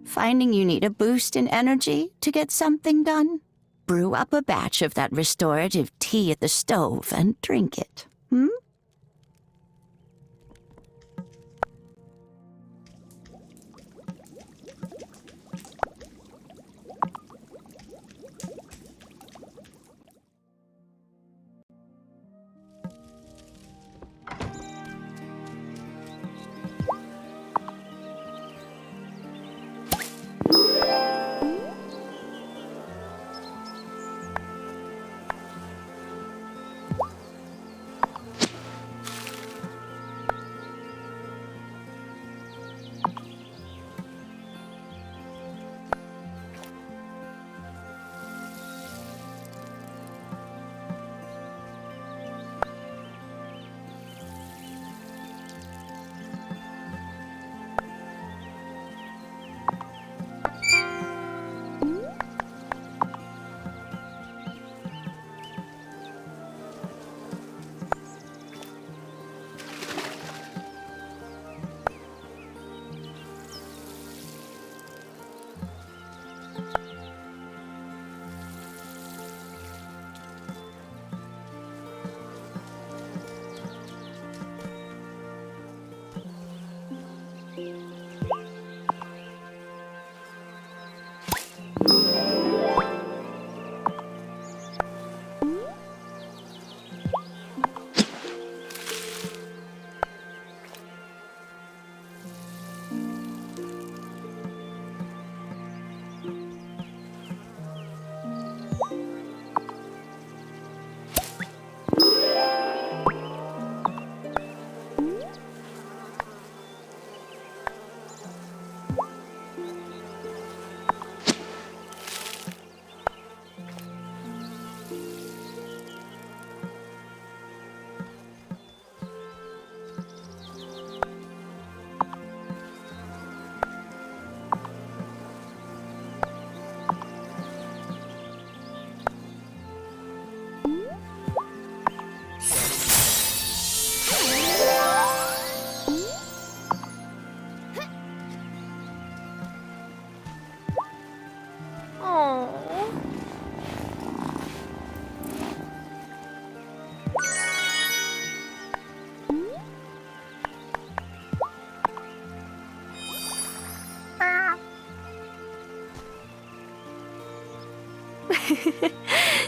Finding you need a boost in energy to get something done? Brew up a batch of that restorative tea at the stove and drink it, hmm?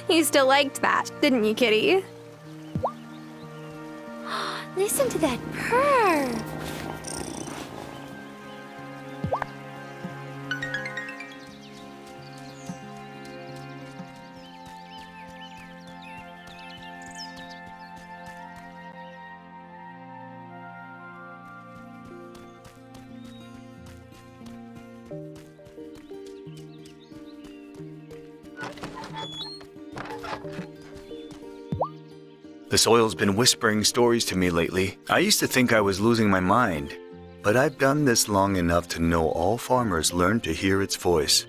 You still liked that, didn't you, Kitty? Listen to that purr! The soil's been whispering stories to me lately. I used to think I was losing my mind, but I've done this long enough to know all farmers learn to hear its voice.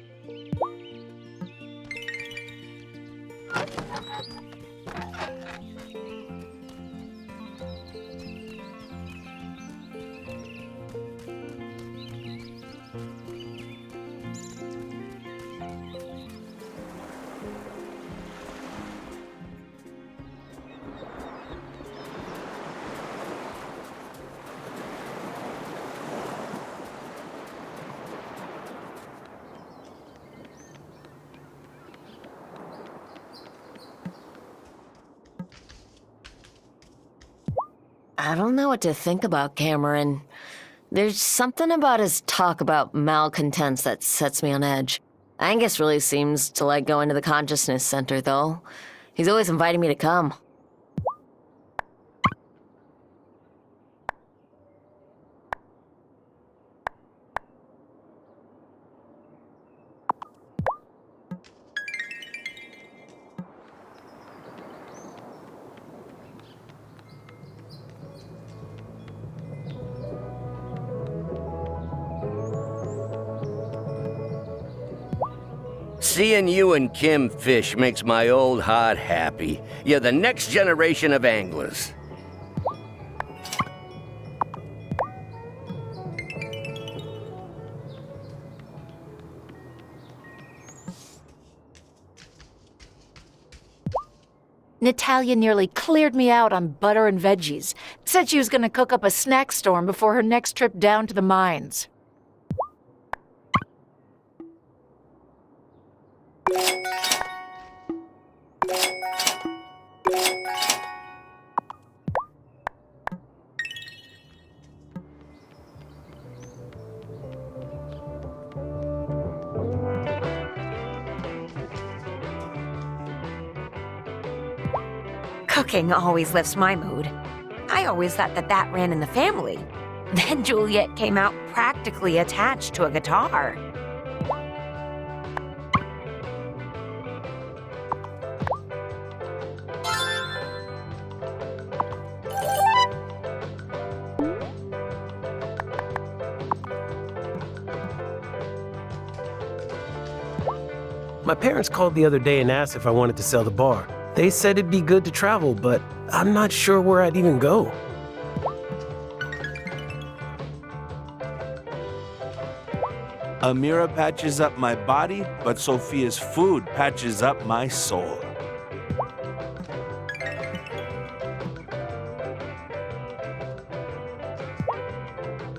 I don't know what to think about Cameron. There's something about his talk about malcontents that sets me on edge. Angus really seems to like going to the Consciousness Center, though. He's always inviting me to come. Seeing you and Kim fish makes my old heart happy. You're the next generation of anglers. Natalia nearly cleared me out on butter and veggies. Said she was going to cook up a snack storm before her next trip down to the mines. Cooking always lifts my mood. I always thought that ran in the family. Then Juliet came out practically attached to a guitar. My parents called the other day and asked if I wanted to sell the bar. They said it'd be good to travel, but I'm not sure where I'd even go. Amira patches up my body, but Sophia's food patches up my soul.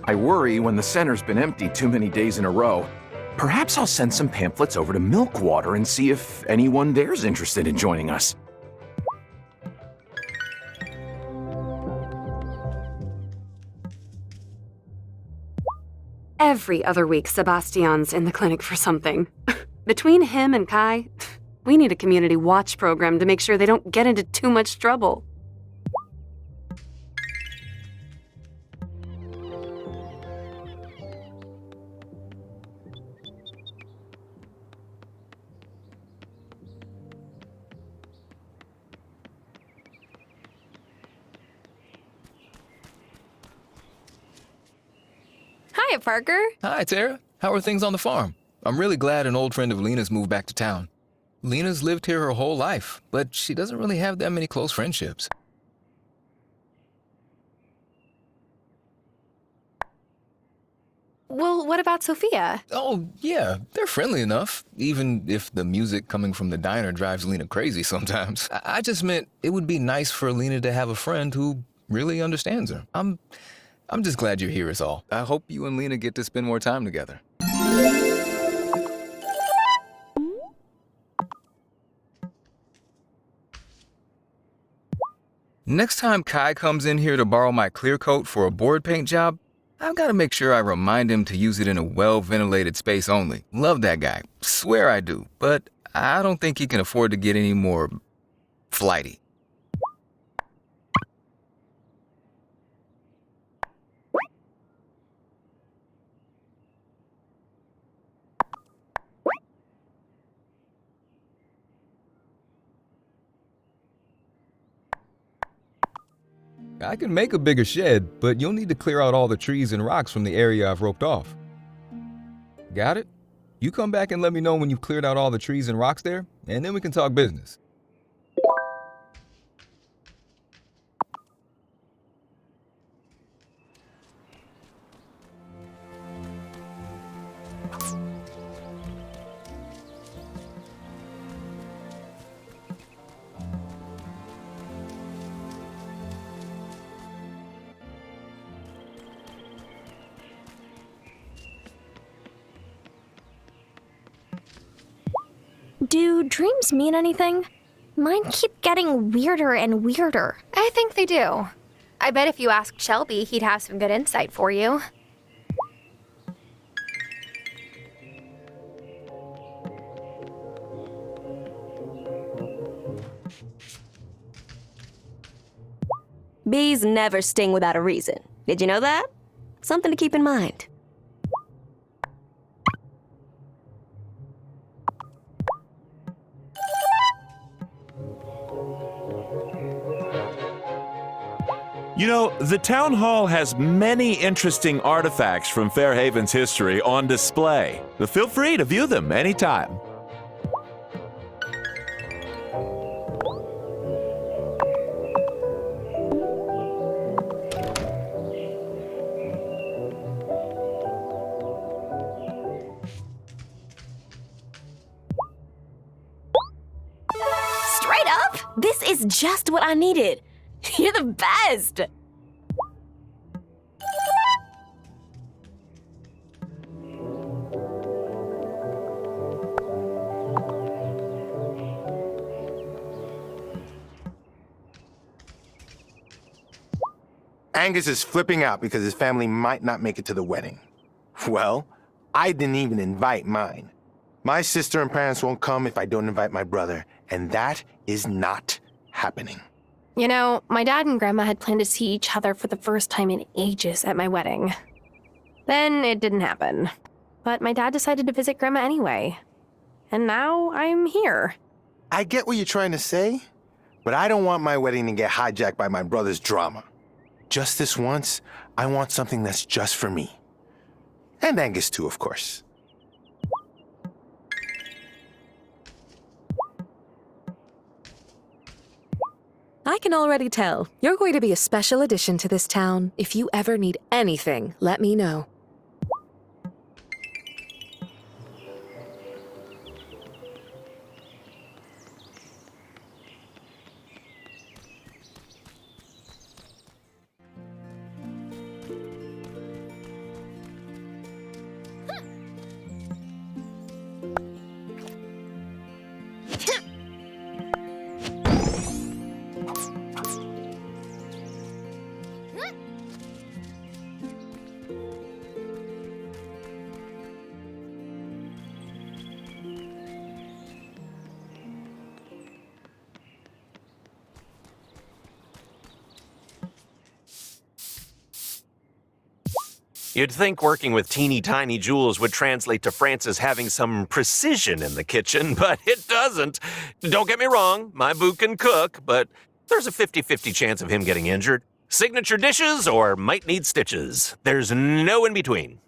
I worry when the center's been empty too many days in a row. Perhaps I'll send some pamphlets over to Milkwater and see if anyone there's interested in joining us. Every other week, Sebastian's in the clinic for something. Between him and Kai, we need a community watch program to make sure they don't get into too much trouble. Hiya, Parker. Hi, Tara. How are things on the farm? I'm really glad an old friend of Lena's moved back to town. Lena's lived here her whole life, but she doesn't really have that many close friendships. Well, what about Sophia? Oh, yeah, they're friendly enough, even if the music coming from the diner drives Lena crazy sometimes. I just meant it would be nice for Lena to have a friend who really understands her. I'm just glad you're here is all. I hope you and Lena get to spend more time together. Next time Kai comes in here to borrow my clear coat for a board paint job, I've got to make sure I remind him to use it in a well-ventilated space only. Love that guy. Swear I do. But I don't think he can afford to get any more flighty. I can make a bigger shed, but you'll need to clear out all the trees and rocks from the area I've roped off. Got it? You come back and let me know when you've cleared out all the trees and rocks there, and then we can talk business. Do dreams mean anything? Mine keep getting weirder and weirder. I think they do. I bet if you asked Shelby, he'd have some good insight for you. Bees never sting without a reason. Did you know that? Something to keep in mind. You know, the town hall has many interesting artifacts from Fairhaven's history on display. Feel free to view them anytime. Straight up, this is just what I needed. You're the best! Angus is flipping out because his family might not make it to the wedding. Well, I didn't even invite mine. My sister and parents won't come if I don't invite my brother, and that is not happening. You know, my dad and Grandma had planned to see each other for the first time in ages at my wedding. Then it didn't happen. But my dad decided to visit Grandma anyway. And now I'm here. I get what you're trying to say, but I don't want my wedding to get hijacked by my brother's drama. Just this once, I want something that's just for me. And Angus too, of course. I can already tell. You're going to be a special addition to this town. If you ever need anything, let me know. You'd think working with teeny tiny jewels would translate to Francis having some precision in the kitchen, but it doesn't. Don't get me wrong, my boo can cook, but there's a 50-50 chance of him getting injured. Signature dishes or might need stitches. There's no in between.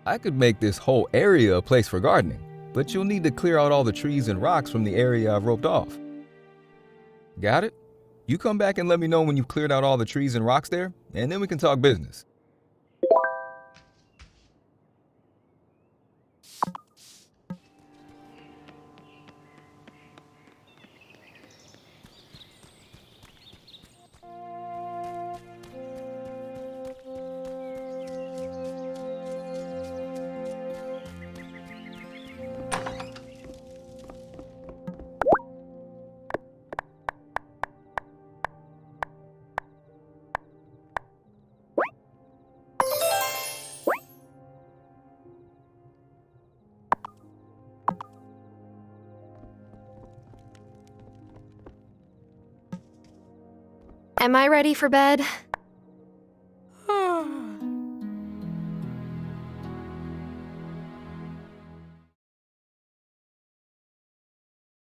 I could make this whole area a place for gardening, but you'll need to clear out all the trees and rocks from the area I've roped off. Got it? You come back and let me know when you've cleared out all the trees and rocks there, and then we can talk business. Am I ready for bed?